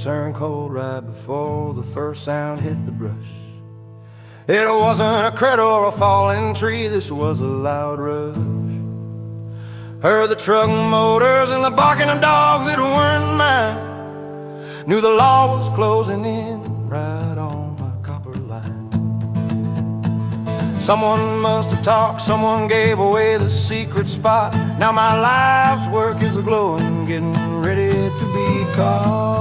turned cold right before the first sound hit the brush. It wasn't a critter or a falling tree, this was a loud rush. Heard the truck motors and the barking of dogs that weren't mine. Knew the law was closing in right on my copper line. Someone must have talked, someone gave away the secret spot. Now my life's work is a-glowing, getting ready to be caught.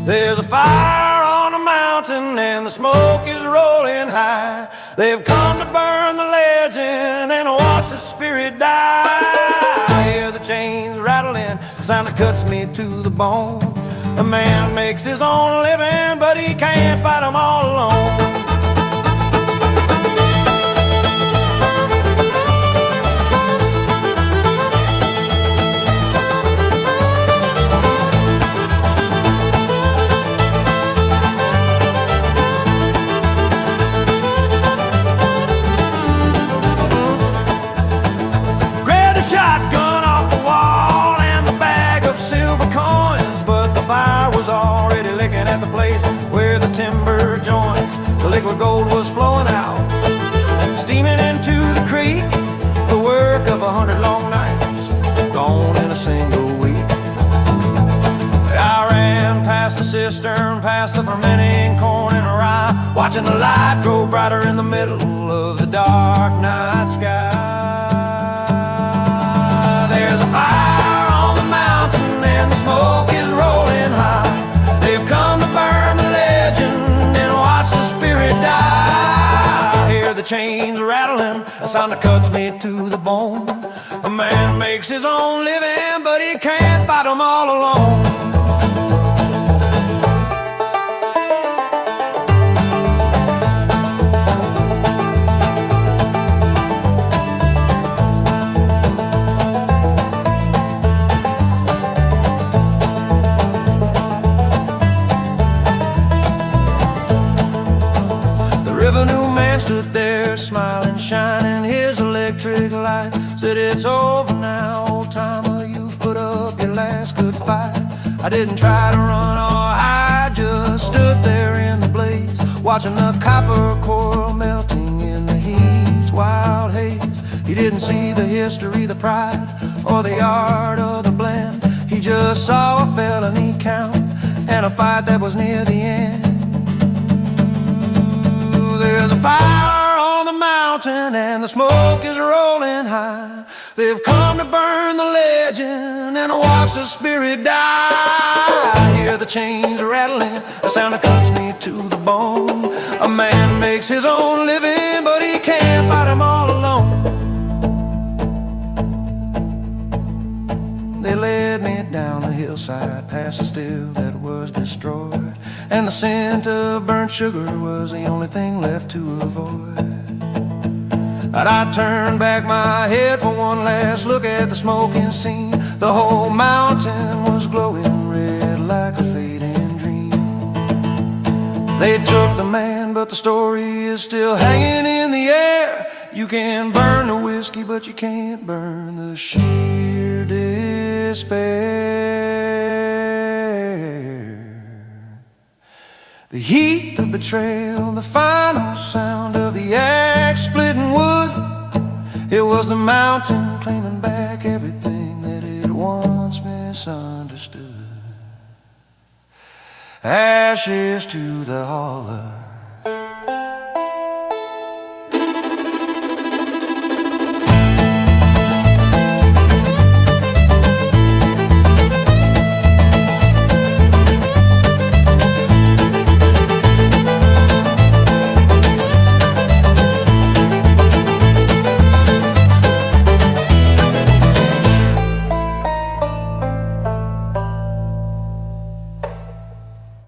There's a fire on the mountain and the smoke is rolling high. They've come to burn the legend and watch the spirit die. I hear the chains rattling, the sound that cuts me to the bone. A man makes his own living, but he can't fight them all alone. Shotgun off the wall and the bag of silver coins, but the fire was already licking at the place where the timber joins. The liquid gold was flowing out, steaming into the creek. The work of 100 long nights, gone in a single week. I ran past the cistern, past the fermenting corn and rye, watching the light grow brighter in the middle of the dark night sky. There's a fire on the mountain and the smoke is rolling high. They've come to burn the legend and watch the spirit die. I hear the chains rattling, a sound that cuts me to the bone. A man makes his own living, but he can't fight them all alone. Revenue man stood there smiling, shining his electric light. Said, it's over now, old timer, you've put up your last good fight. I didn't try to run or hide, just stood there in the blaze, watching the copper coral melting in the heat's wild haze. He didn't see the history, the pride, or the art of the blend. He just saw a felony count and a fight that was near the end. There's a fire on the mountain and the smoke is rolling high. They've come to burn the legend and watch the spirit die. I hear the chains rattling, the sound that cuts me to the bone. A man makes his own living, but he can't fight them all alone. They led me down the hillside, past a still that was destroyed, and the scent of burnt sugar was the only thing left to avoid. But I turned back my head for one last look at the smoking scene. The whole mountain was glowing red like a fading dream. They took the man, but the story is still hanging in the air. You can burn the whiskey, but you can't burn the sheer despair. The heat, the betrayal, the final sound of the axe splitting wood. It was the mountain claiming back everything that it once misunderstood. Ashes to the holler,